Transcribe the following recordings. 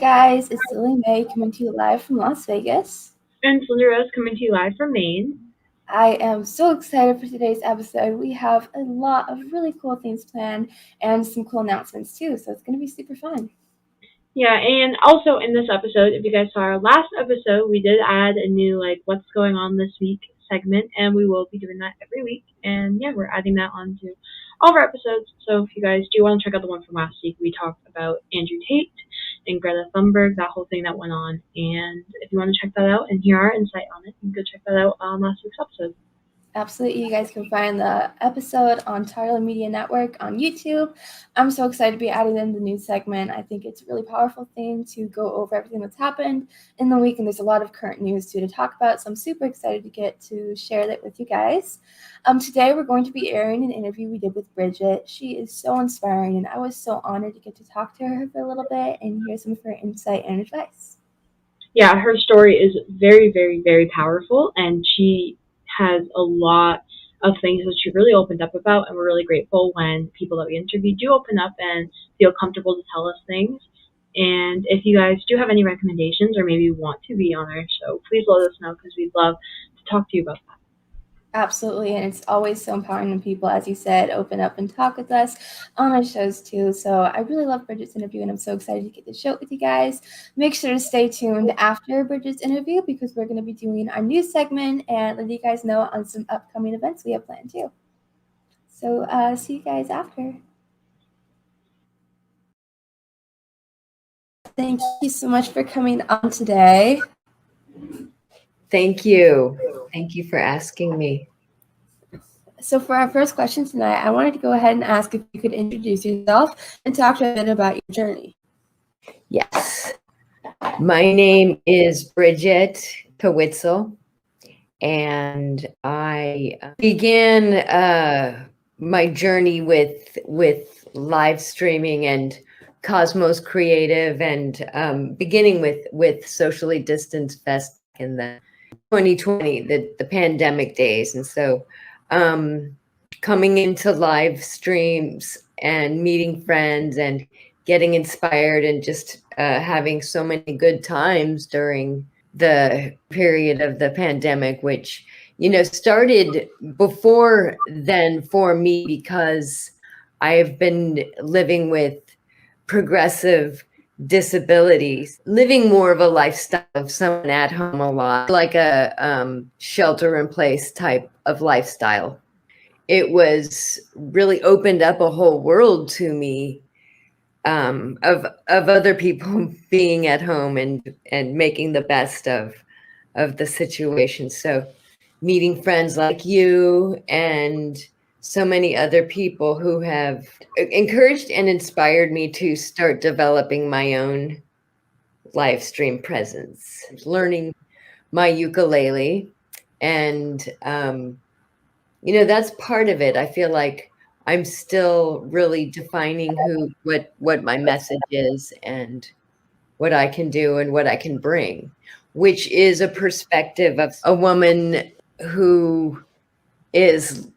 guys, it's Renée coming to you live from Las Vegas. And it's LindaRose coming to you live from Maine. I am so excited for today's episode. We have a lot of really cool things planned and some cool announcements too, so it's going to be super fun. Yeah, and also in this episode, if you guys saw our last episode, we did add a new what's going on this week segment, and we will be doing that every week. And yeah, we're adding that onto all of our episodes. So if you guys do want to check out the one from last week, we talked about Andrew Tate and Greta Thunberg, that whole thing that went on. And if you want to check that out and hear our insight on it, you can go check that out on last week's episode. Absolutely. You guys can find the episode on Tardan Media Network on YouTube. I'm so excited to be adding in the new segment. I think it's a really powerful thing to go over everything that's happened in the week, and there's a lot of current news too to talk about, so I'm super excited to get to share that with you guys. Today we're going to be airing an interview we did with Brigette. She is so inspiring, and I was so honored to get to talk to her for a little bit and hear some of her insight and advice. Yeah, her story is very, very, very powerful, and she has a lot of things that she really opened up about, and we're really grateful when people that we interview do open up and feel comfortable to tell us things. And if you guys do have any recommendations or maybe want to be on our show, please let us know, because we'd love to talk to you about that. Absolutely, and it's always so empowering when people, as you said, open up and talk with us on our shows too. So I really love Brigitte's interview, and I'm so excited to get to show it with you guys. Make sure to stay tuned after Brigitte's interview, because we're going to be doing our new segment and let you guys know on some upcoming events we have planned too. So see you guys after. Thank you so much for coming on today. Thank you. Thank you for asking me. So for our first question tonight, I wanted to go ahead and ask if you could introduce yourself and talk a bit about your journey. Yes. My name is Brigette Cawiezell, and I began my journey with live streaming and Cosmos Creative, and beginning with Socially Distanced Fest in the 2020, the pandemic days. And so coming into live streams and meeting friends and getting inspired and just having so many good times during the period of the pandemic, which, started before then for me, because I've been living with progressive disabilities, living more of a lifestyle of someone at home a lot, like a shelter in place type of lifestyle. It was really opened up a whole world to me of other people being at home and making the best of the situation. So meeting friends like you and so many other people who have encouraged and inspired me to start developing my own live stream presence, learning my ukulele. And, that's part of it. I feel like I'm still really defining what my message is and what I can do and what I can bring, which is a perspective of a woman who is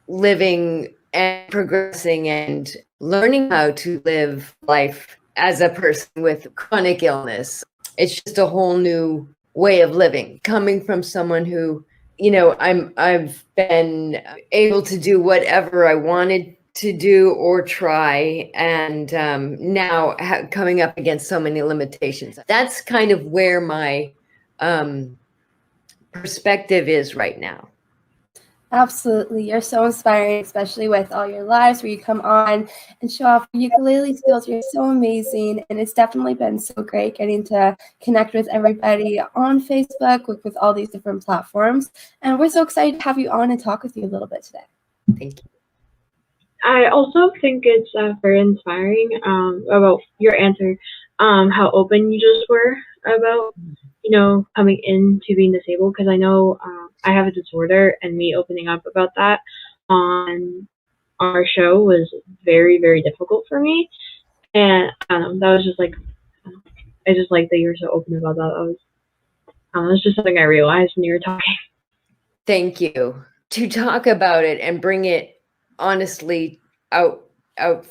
living and progressing and learning how to live life as a person with chronic illness. It's just a whole new way of living, coming from someone who, I've been able to do whatever I wanted to do or try, and now coming up against so many limitations. That's kind of where my perspective is right now. Absolutely. You're so inspiring, especially with all your lives where you come on and show off your ukulele skills. You're so amazing. And it's definitely been so great getting to connect with everybody on Facebook, with all these different platforms. And we're so excited to have you on and talk with you a little bit today. Thank you. I also think it's very inspiring about your answer, how open you just were about, coming into being disabled, because I know I have a disorder, and me opening up about that on our show was very, very difficult for me. And that was just I just like that you were so open about that. That was just something I realized when you were talking. Thank you. To talk about it and bring it honestly out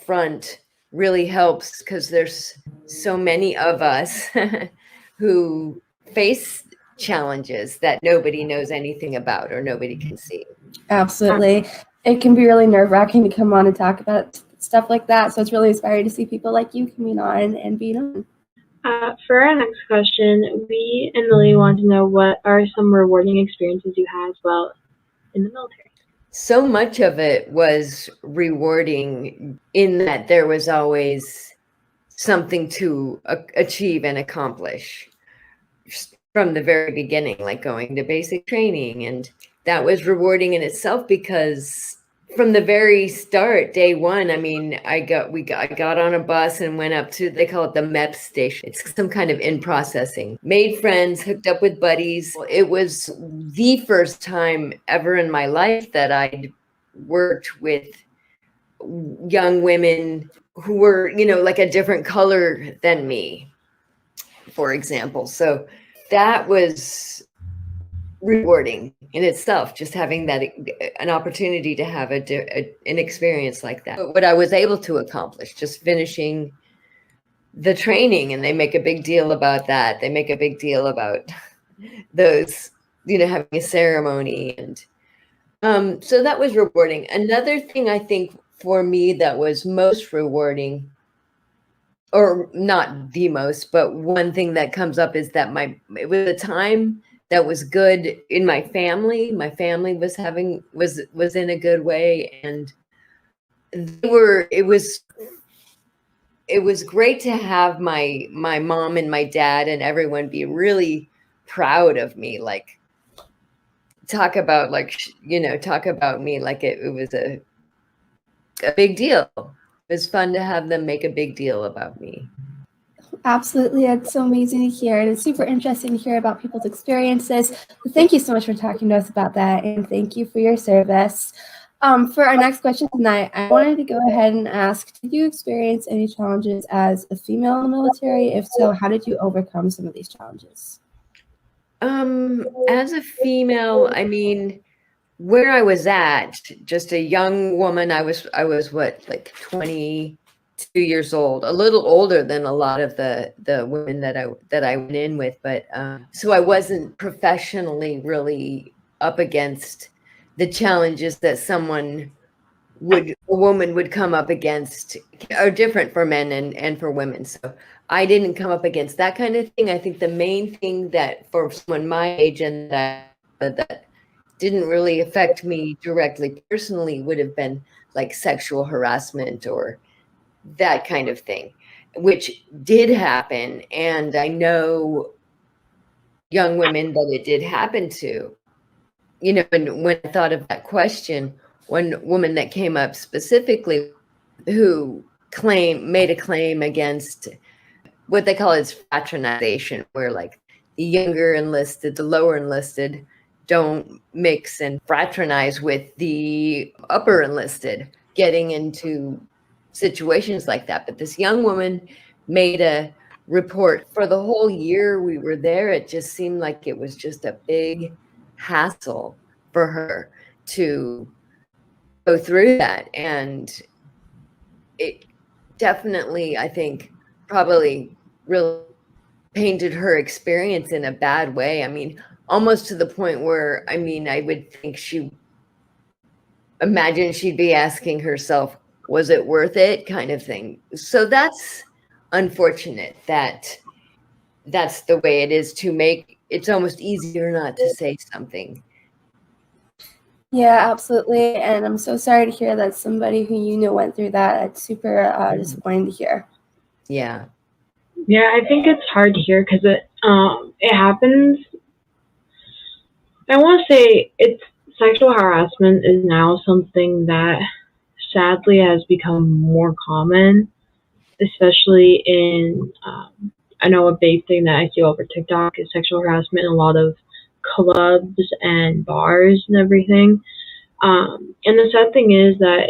front really helps because there's so many of us who face challenges that nobody knows anything about or nobody can see. Absolutely. It can be really nerve-wracking to come on and talk about stuff like that. So it's really inspiring to see people like you coming on and being on. For our next question, we and Lily want to know what are some rewarding experiences you had as well in the military. So much of it was rewarding in that there was always something to achieve and accomplish from the very beginning, like going to basic training. And that was rewarding in itself because from the very start, day one, I mean, I got on a bus and went up to, they call it the MEP station. It's some kind of in-processing. Made friends, hooked up with buddies. It was the first time ever in my life that I'd worked with young women who were, you know, like a different color than me, for example. So that was rewarding in itself, just having that an opportunity to have an experience like that. But what I was able to accomplish, just finishing the training, and they make a big deal about that. They make a big deal about those, you know, having a ceremony, and so that was rewarding. Another thing I think for me that was most rewarding, or not the most, but one thing that comes up is that it was a time that was good in my family. My family was in a good way, and it was great to have my mom and my dad and everyone be really proud of me, like talk about me like it was a big deal. It was fun to have them make a big deal about me. Absolutely. It's so amazing to hear. And it's super interesting to hear about people's experiences. So thank you so much for talking to us about that. And thank you for your service. For our next question tonight, I wanted to go ahead and ask, did you experience any challenges as a female in the military? If so, how did you overcome some of these challenges? As a female, I mean, where I was at, just a young woman, I was what, like 22 years old, a little older than a lot of the women that I went in with, but so I wasn't professionally really up against the challenges that a woman would come up against, are different for men and for women. So I didn't come up against that kind of thing. I think the main thing that for someone my age and that didn't really affect me directly personally would have been like sexual harassment or that kind of thing, which did happen. And I know young women that it did happen to, you know, and when I thought of that question, one woman that came up specifically who made a claim against what they call is fraternization, where like the younger enlisted, the lower enlisted don't mix and fraternize with the upper enlisted, getting into situations like that. But this young woman made a report. For the whole year we were there, it just seemed like it was just a big hassle for her to go through that. And it definitely, I think, probably really painted her experience in a bad way. I mean, almost to the point where, I mean, I would think imagine she'd be asking herself, was it worth it, kind of thing. So that's unfortunate that that's the way it is, it's almost easier not to say something. Yeah, absolutely. And I'm so sorry to hear that somebody who you know went through that. It's super disappointing to hear. Yeah. Yeah, I think it's hard to hear because it happens. I want to say sexual harassment is now something that sadly has become more common, especially in, I know a big thing that I see over TikTok is sexual harassment in a lot of clubs and bars and everything. And the sad thing is that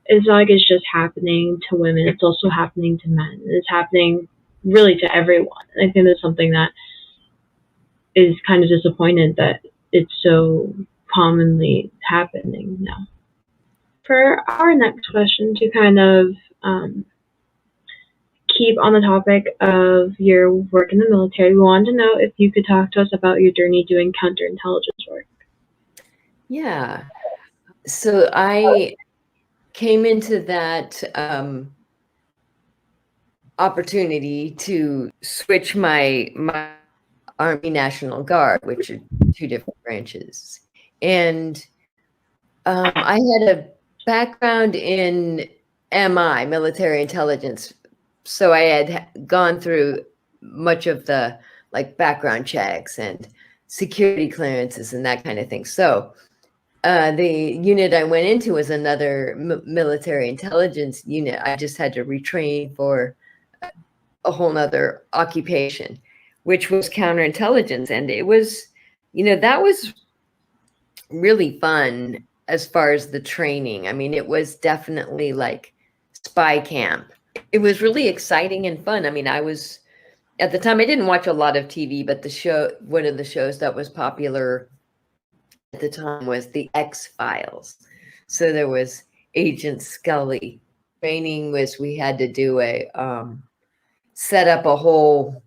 it's not like it's just happening to women, it's also happening to men. It's happening really to everyone. I think that's something that is kind of disappointed that it's so commonly happening now. For our next question, to kind of keep on the topic of your work in the military, we wanted to know if you could talk to us about your journey doing counterintelligence work. Yeah. So I came into that opportunity to switch my Army National Guard, which are two different branches. And I had a background in MI, military intelligence. So I had gone through much of the like background checks and security clearances and that kind of thing. So the unit I went into was another military intelligence unit. I just had to retrain for a whole nother occupation, which was counterintelligence. And it was, that was really fun as far as the training. I mean, it was definitely like spy camp. It was really exciting and fun. I mean, at the time, I didn't watch a lot of TV, but one of the shows that was popular at the time was the X-Files. So there was Agent Scully. Training was we had to do set up a whole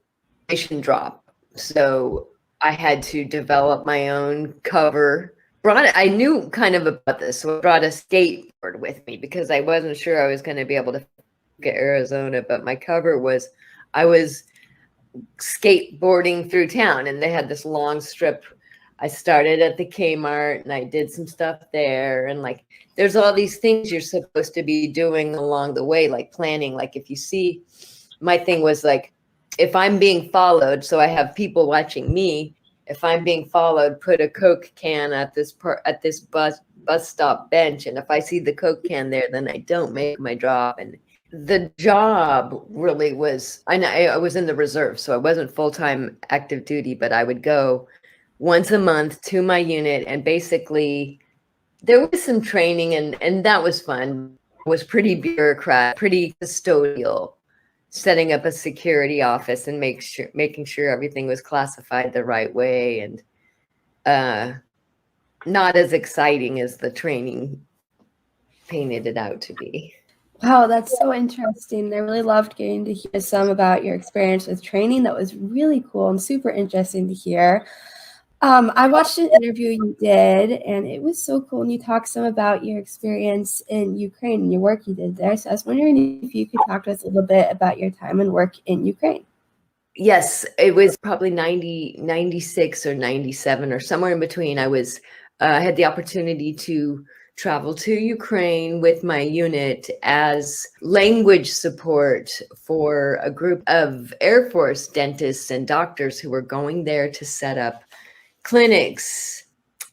mission drop. So I had to develop my own cover. I knew kind of about this, so I brought a skateboard with me because I wasn't sure I was going to be able to get Arizona, but my cover was I was skateboarding through town, and they had this long strip. I started at the Kmart and I did some stuff there, and like there's all these things you're supposed to be doing along the way, like planning. Like if you see, my thing was like if I'm being followed, so I have people watching me. If I'm being followed, put a Coke can at this bus stop bench, and if I see the Coke can there, then I don't make my drop. And the job really was, I was in the reserve, so I wasn't full-time active duty, but I would go once a month to my unit, and basically there was some training, and that was fun. It was pretty bureaucrat, pretty custodial, setting up a security office and making sure everything was classified the right way, and not as exciting as the training painted it out to be. Wow, that's so interesting. I really loved getting to hear some about your experience with training. That was really cool and super interesting to hear. I watched an interview you did, and it was so cool. And you talked some about your experience in Ukraine and your work you did there. So I was wondering if you could talk to us a little bit about your time and work in Ukraine. Yes, it was probably 96 or 97 or somewhere in between. I had the opportunity to travel to Ukraine with my unit as language support for a group of Air Force dentists and doctors who were going there to set up clinics.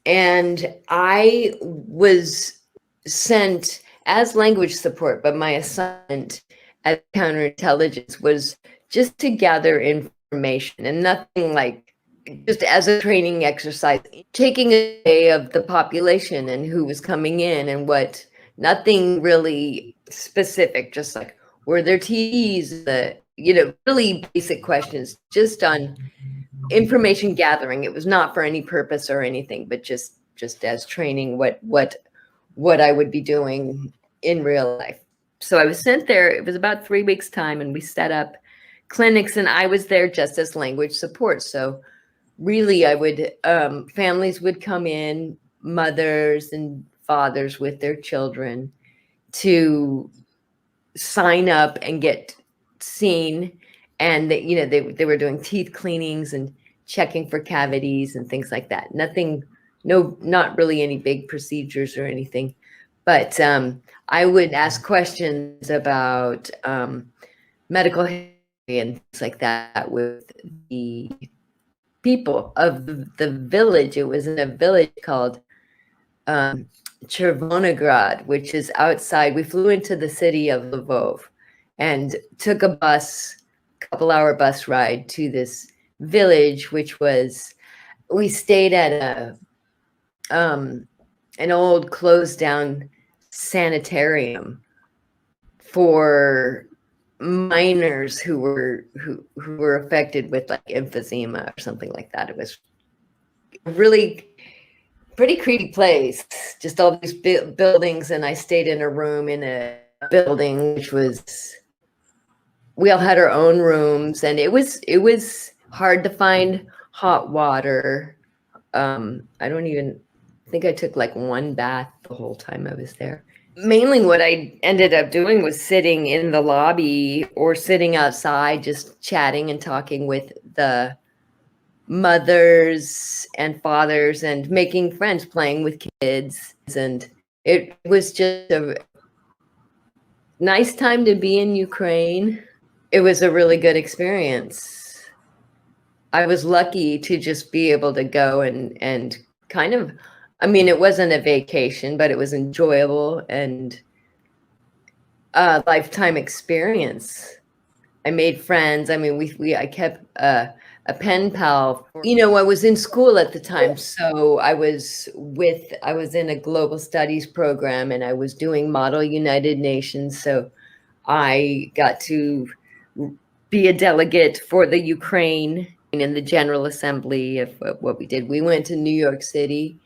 And I was sent as language support, but my assignment as counterintelligence was just to gather information and nothing like just as a training exercise, taking a day of the population and who was coming in and what, nothing really specific, just like, were there TVs, really basic questions, just on information gathering. It was not for any purpose or anything, but just as training what I would be doing in real life. So I was sent there. It was about 3 weeks time, and we set up clinics, and I was there just as language support. So really families would come in, mothers and fathers with their children, to sign up and get seen. And they were doing teeth cleanings and checking for cavities and things like that. Not really any big procedures or anything, but I would ask questions about medical history and things like that with the people of the village. It was in a village called Chervonograd, which is outside. We flew into the city of Lvov and took a couple-hour bus ride to this village, we stayed at an old closed-down sanitarium for miners who were affected with like emphysema or something like that. It was a really pretty creepy place, just all these buildings, and I stayed in a room in building, which was, we all had our own rooms, and it was hard to find hot water. I don't even think I took like one bath the whole time I was there. Mainly what I ended up doing was sitting in the lobby or sitting outside, just chatting and talking with the mothers and fathers and making friends, playing with kids. And it was just a nice time to be in Ukraine. It was a really good experience. I was lucky to just be able to go and kind of, I mean, it wasn't a vacation, but it was enjoyable and a lifetime experience. I made friends. I mean, I kept a pen pal. You know, I was in school at the time, so I was in a global studies program, and I was doing Model United Nations. So I got to be a delegate for the Ukraine in the General Assembly of what we did. We went to New York City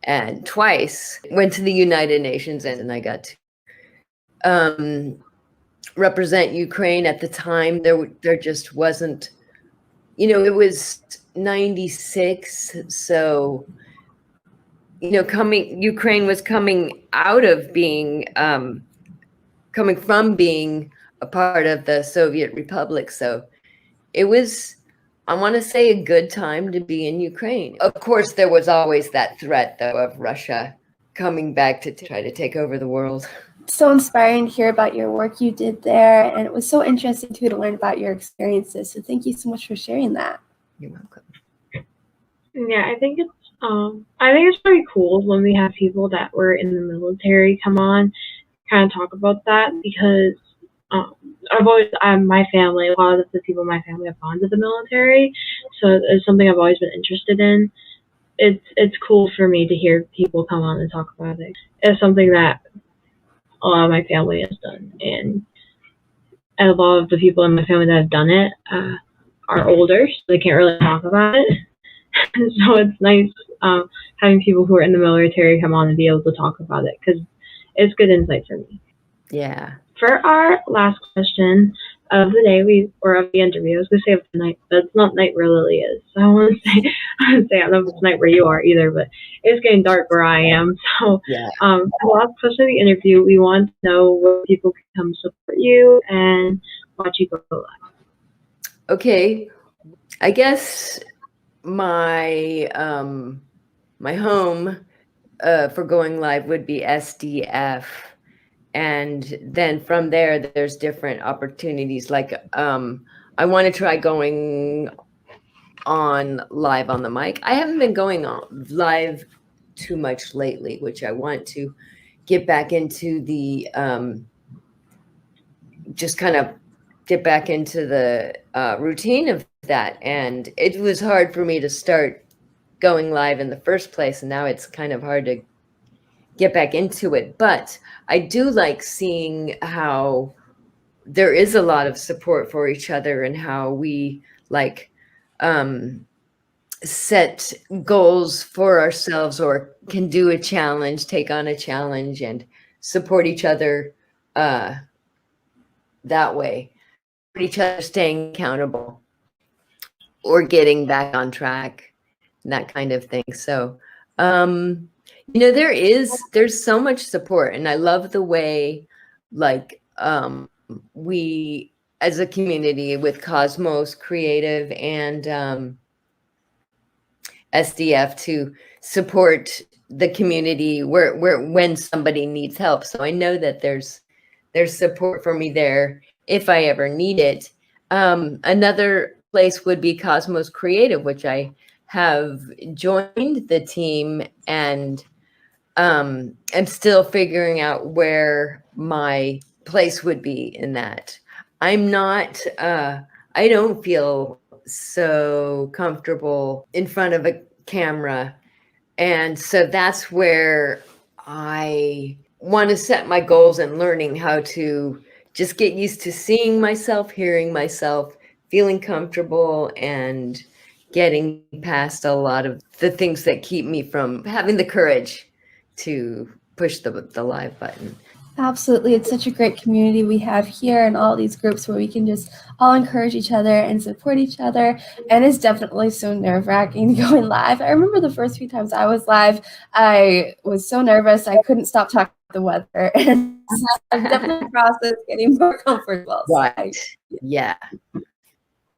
and twice went to the United Nations, and I got to represent Ukraine. At the time. There just wasn't, you know, it was 96. So, you know, Ukraine was coming out of being, coming from being a part of the Soviet Republic. So it was, I want to say, a good time to be in Ukraine. Of course, there was always that threat, though, of Russia coming back to try to take over the world. So inspiring to hear about your work you did there, and it was so interesting too to learn about your experiences. So thank you so much for sharing that. You're welcome. Yeah, I think it's pretty cool when we have people that were in the military come on, kind of talk about that, because my family, a lot of the people in my family have gone to the military, so it's something I've always been interested in. It's cool for me to hear people come on and talk about it. It's something that a lot of my family has done, and a lot of the people in my family that have done it are older, so they can't really talk about it. So it's nice having people who are in the military come on and be able to talk about it, because it's good insight for me. Yeah. For our last question of the day, or of the interview, I was going to say of the night, but it's not night where Lilly is. So I don't know if it's night where you are either, but it's getting dark where I am. So Yeah. for the last question of the interview, we want to know where people can come support you and watch you go live. Okay. I guess my my home for going live would be SDF. And then from there, there's different opportunities. Like I want to try going on live on the mic. I haven't been going on live too much lately, which I want to get back into the just kind of get back into the routine of that. And it was hard for me to start going live in the first place, and now it's kind of hard to get back into it. But I do like seeing how there is a lot of support for each other, and how we like set goals for ourselves, or can do a challenge, take on a challenge, and support each other that way. Each other staying accountable or getting back on track, that kind of thing. So you know, there's so much support, and I love the way like we as a community with Cosmos Creative and SDF to support the community where when somebody needs help. So I know that there's support for me there if I ever need it. Another place would be Cosmos Creative, which I have joined the team, and I'm still figuring out where my place would be in that. I'm not, I don't feel so comfortable in front of a camera. And so that's where I want to set my goals, and learning how to just get used to seeing myself, hearing myself, feeling comfortable, and getting past a lot of the things that keep me from having the courage to push the live button. Absolutely. It's such a great community we have here and all these groups where we can just all encourage each other and support each other. And it's definitely so nerve-wracking going live. I remember the first few times I was live, I was so nervous I couldn't stop talking about the weather. And I've definitely processed getting more comfortable. Right. Yeah.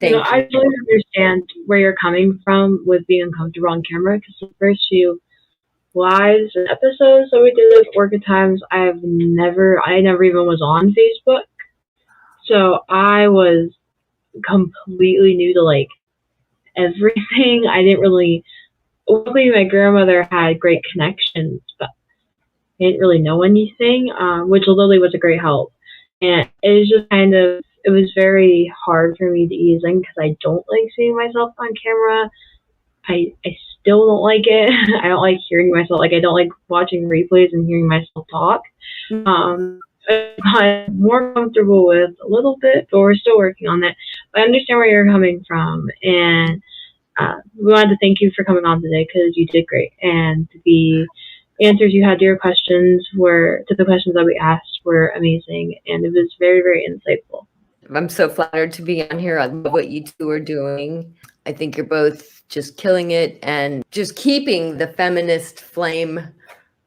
I totally understand where you're coming from with being uncomfortable on camera, because the first few lives and episodes that we did with Orchid Times, I never even was on Facebook. So I was completely new to like everything. I didn't really, luckily my grandmother had great connections, but I didn't really know anything, which Lilly was a great help. And it was just it was very hard for me to ease in because I don't like seeing myself on camera. I still don't like it. I don't like hearing myself. Like, I don't like watching replays and hearing myself talk. I'm more comfortable with a little bit, but we're still working on that. But I understand where you're coming from, and we wanted to thank you for coming on today because you did great, and the answers you had to your questions to the questions that we asked were amazing, and it was very, very insightful. I'm so flattered to be on here. I love what you two are doing. I think you're both just killing it and just keeping the feminist flame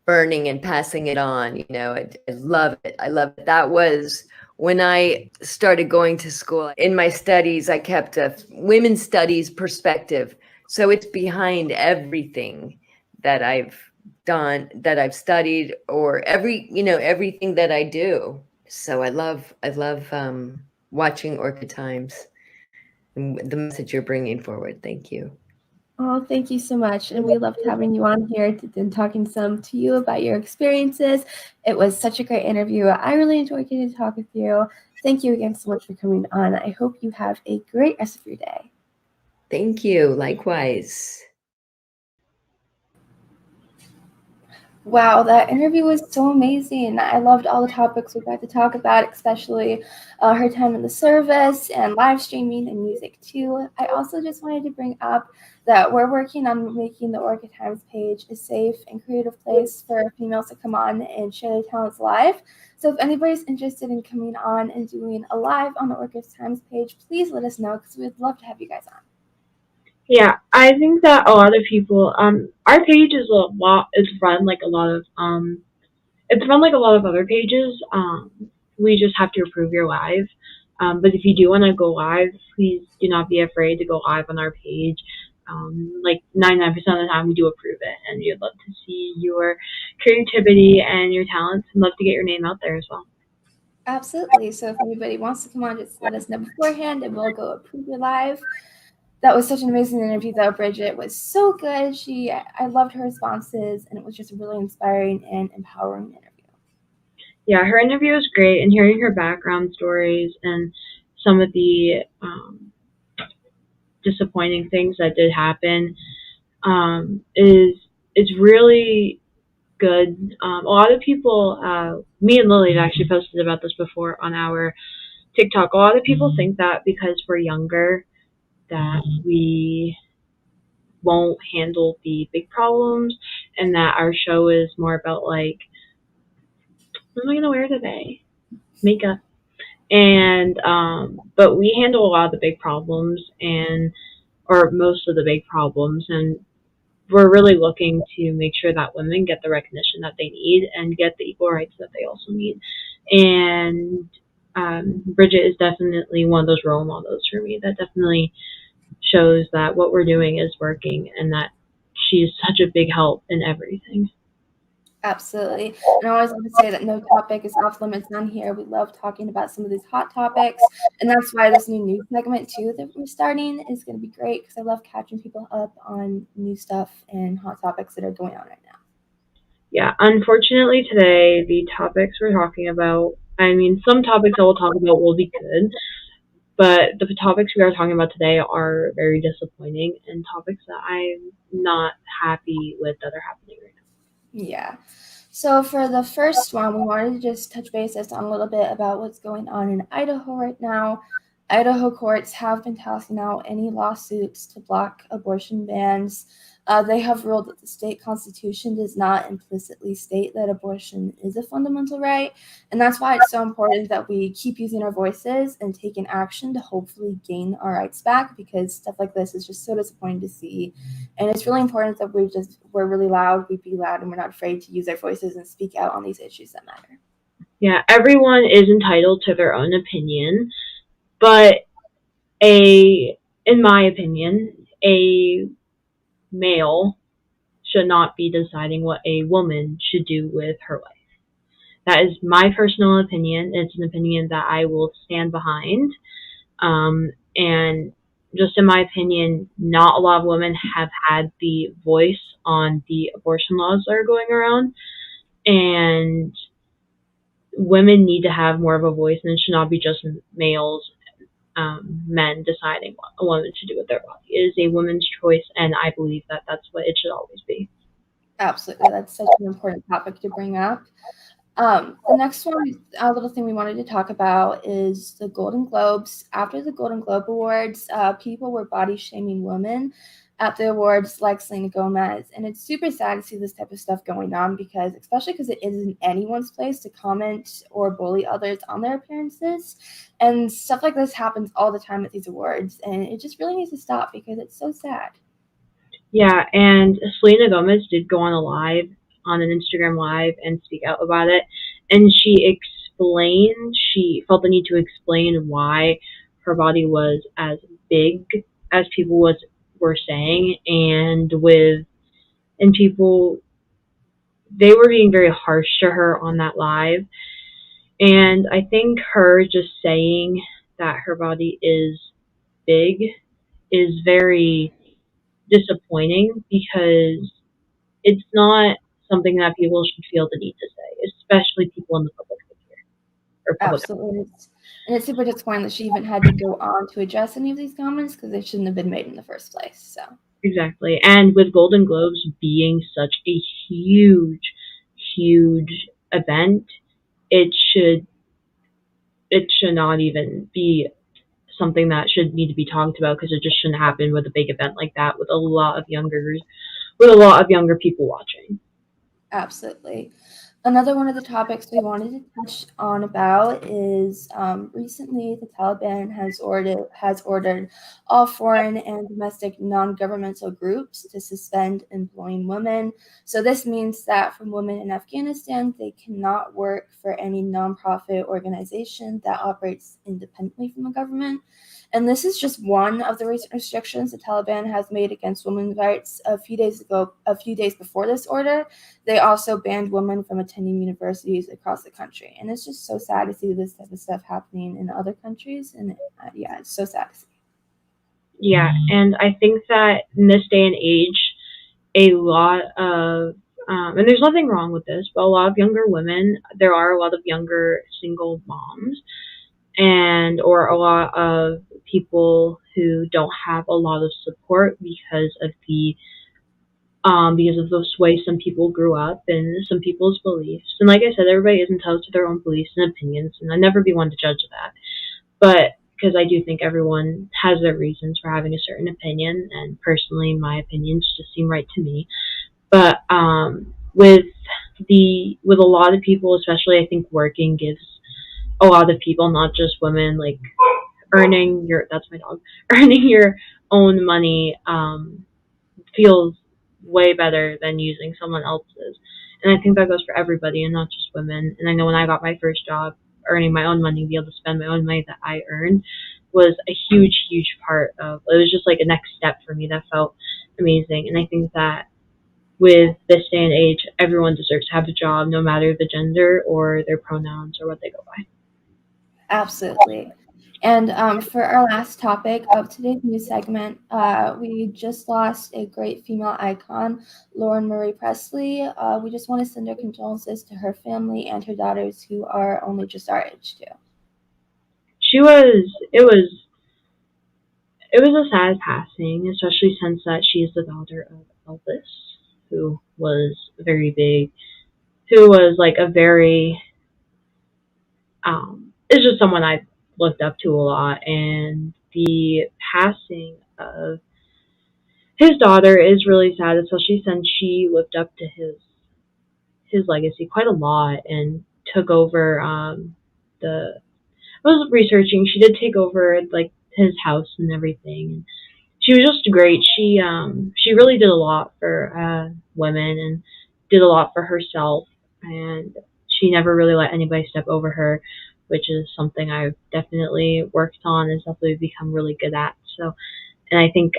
burning and passing it on. You know, I love it. I love it. That was when I started going to school. In my studies, I kept a women's studies perspective. So it's behind everything that I've done, that I've studied, or everything that I do. So I love watching Orchid Times and the message you're bringing forward. Thank you. Oh, thank you so much. And we loved having you on here and talking some to you about your experiences. It was such a great interview. I really enjoyed getting to talk with you. Thank you again so much for coming on. I hope you have a great rest of your day. Thank you. Likewise. Wow, that interview was so amazing. I loved all the topics we got to talk about, especially her time in the service and live streaming and music too. I also just wanted to bring up that we're working on making the Orchid Times page a safe and creative place for females to come on and share their talents live. So if anybody's interested in coming on and doing a live on the Orchid Times page, please let us know because we'd love to have you guys on. Yeah, I think that a lot of people, our page is run like a lot of, it's run like a lot of other pages. We just have to approve your live. But if you do want to go live, please do not be afraid to go live on our page. Like 99% of the time we do approve it, and we'd love to see your creativity and your talents, and love to get your name out there as well. Absolutely. So if anybody wants to come on, just let us know beforehand and we'll go approve your live. That was such an amazing interview, though. Brigette was so good. I loved her responses, and it was just a really inspiring and empowering interview. Yeah, her interview was great, and hearing her background stories and some of the disappointing things that did happen is really good. A lot of people, me and Lilly have actually posted about this before on our TikTok. A lot of people think that because we're younger, that we won't handle the big problems, and that our show is more about like, what am I gonna wear today? Makeup. And but we handle a lot of the big problems, or most of the big problems, and we're really looking to make sure that women get the recognition that they need and get the equal rights that they also need. And Brigette is definitely one of those role models for me that definitely shows that what we're doing is working, and that she's such a big help in everything. Absolutely. And I always want to say that no topic is off limits on here. We love talking about some of these hot topics. And that's why this new news segment, too, that we're starting is going to be great because I love catching people up on new stuff and hot topics that are going on right now. Yeah, unfortunately today, the topics we're talking about, I mean, some topics I will talk about will be good, but the topics we are talking about today are very disappointing and topics that I'm not happy with that are happening right now. Yeah. So for the first one, we wanted to just touch bases on a little bit about what's going on in Idaho right now. Idaho courts have been tossing out any lawsuits to block abortion bans They have ruled that the state constitution does not implicitly state that abortion is a fundamental right, and that's why it's so important that we keep using our voices and taking action to hopefully gain our rights back, because stuff like this is just so disappointing to see. And it's really important that we're really loud, we be loud, and we're not afraid to use our voices and speak out on these issues that matter. Yeah, everyone is entitled to their own opinion, but in my opinion, a male should not be deciding what a woman should do with her life. That is my personal opinion. It's an opinion that I will stand behind. And just in my opinion, not a lot of women have had the voice on the abortion laws that are going around. And women need to have more of a voice, and it should not be just males, men deciding what a woman should do with their body. It is a woman's choice, and I believe that that's what it should always be. Absolutely. That's such an important topic to bring up. The next one, a little thing we wanted to talk about is the Golden Globes. After the Golden Globe Awards, people were body shaming women at the awards like Selena Gomez. And it's super sad to see this type of stuff going on, especially because it isn't anyone's place to comment or bully others on their appearances. And stuff like this happens all the time at these awards. And it just really needs to stop because it's so sad. Yeah, and Selena Gomez did go on an Instagram live and speak out about it, and she felt the need to explain why her body was as big as people were saying, and people, they were being very harsh to her on that live. And I think her just saying that her body is big is very disappointing, because it's not something that people should feel the need to say, especially people in the public sphere or public. Absolutely. And it's super disappointing that she even had to go on to address any of these comments, because they shouldn't have been made in the first place. So Exactly. And with Golden Globes being such a huge, huge event, it should not even be something that should need to be talked about, because it just shouldn't happen with a big event like that with a lot of younger people watching. absolutely. Another one of the topics we wanted to touch on about is recently the Taliban has ordered all foreign and domestic non-governmental groups to suspend employing women. So this means that for women in Afghanistan, they cannot work for any nonprofit organization that operates independently from the government. And this is just one of the recent restrictions the Taliban has made against women's rights. A few days before this order, they also banned women from attending universities across the country. And it's just so sad to see this type of stuff happening in other countries. And it's so sad to see. Yeah, and I think that in this day and age, a lot of, and there's nothing wrong with this, but a lot of younger women, there are a lot of younger single moms, or a lot of people who don't have a lot of support because of the way some people grew up and some people's beliefs. And like I said, everybody is entitled to their own beliefs and opinions, and I'd never be one to judge that. But because I do think everyone has their reasons for having a certain opinion, and personally, my opinions just seem right to me. But with a lot of people, especially, I think working gives a lot of people, not just women, like earning your own money feels way better than using someone else's. And I think that goes for everybody and not just women. And I know when I got my first job, earning my own money, be able to spend my own money that I earned was a huge, huge part of it. Was just like a next step for me that felt amazing. And I think that with this day and age, everyone deserves to have a job, no matter the gender or their pronouns or what they go by. Absolutely. And for our last topic of today's news segment, we just lost a great female icon, Lauren Marie Presley. We just want to send our condolences to her family and her daughters, who are only just our age too. It was a sad passing, especially since that she is the daughter of Elvis, who was very big, who was like a very is just someone I looked up to a lot, and the passing of his daughter is really sad, especially since she lived up to his legacy quite a lot and took over the. I was researching. She did take over like his house and everything. And she was just great. She really did a lot for women and did a lot for herself. And she never really let anybody step over her, which is something I've definitely worked on and definitely become really good at. So, and I think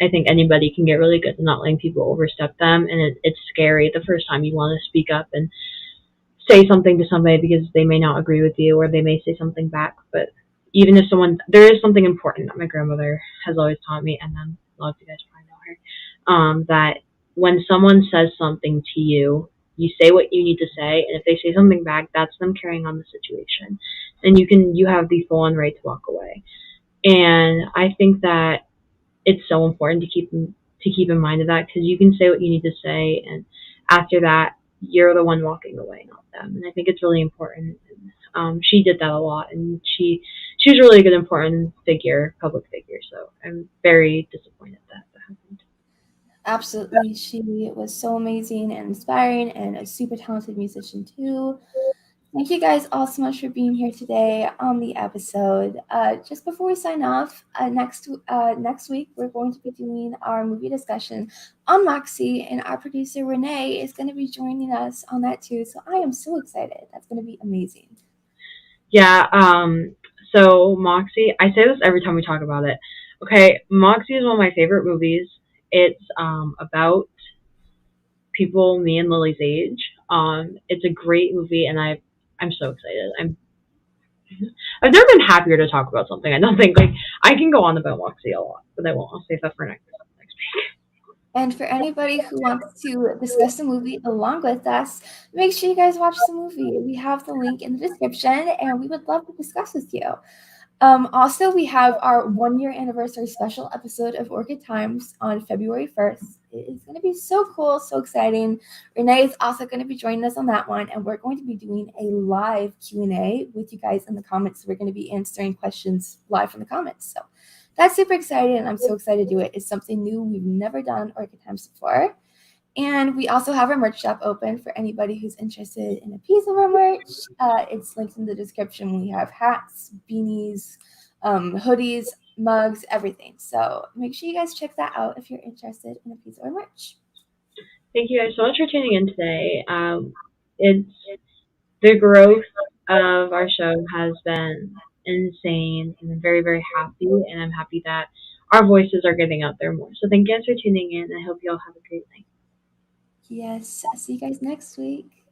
I think anybody can get really good at not letting people overstep them, and it's scary the first time you want to speak up and say something to somebody because they may not agree with you or they may say something back. But even if there is something important that my grandmother has always taught me, and then a lot of you guys probably know her, that when someone says something to you, you say what you need to say, and if they say something back, that's them carrying on the situation, and you have the full on right to walk away. And I think that it's so important to keep in mind of that, because you can say what you need to say, and after that, you're the one walking away, not them. And I think it's really important. She did that a lot, and she's really a good, important public figure. So I'm very disappointed that happened. Absolutely. She was so amazing and inspiring and a super talented musician too. Thank you guys all so much for being here today on the episode. Just before we sign off, next week we're going to be doing our movie discussion on Moxie, and our producer Renee is going to be joining us on that too. So I am so excited. That's going to be amazing. Yeah. So Moxie, I say this every time we talk about it. Okay, Moxie is one of my favorite movies. It's about people me and Lily's age. It's a great movie, and I'm so excited. I've never been happier to talk about something. I don't think I can go on about Moxie a lot, but I won't. I'll save that for next week. And for anybody who wants to discuss the movie along with us, make sure you guys watch the movie. We have the link in the description, and we would love to discuss with you. Also, we have our 1-year anniversary special episode of Orchid Times on February 1st. It is going to be so cool, so exciting. Renee is also going to be joining us on that one, and we're going to be doing a live Q&A with you guys in the comments. We're going to be answering questions live from the comments. So that's super exciting, and I'm so excited to do it. It's something new. We've never done Orchid Times before. And we also have our merch shop open for anybody who's interested in a piece of our merch. It's linked in the description. We have hats, beanies, hoodies, mugs, everything. So make sure you guys check that out if you're interested in a piece of our merch. Thank you guys so much for tuning in today. It's the growth of our show has been insane, and I'm very, very happy, and I'm happy that our voices are getting out there more. So thank you guys for tuning in. I hope you all have a great night. Yes, see you guys next week.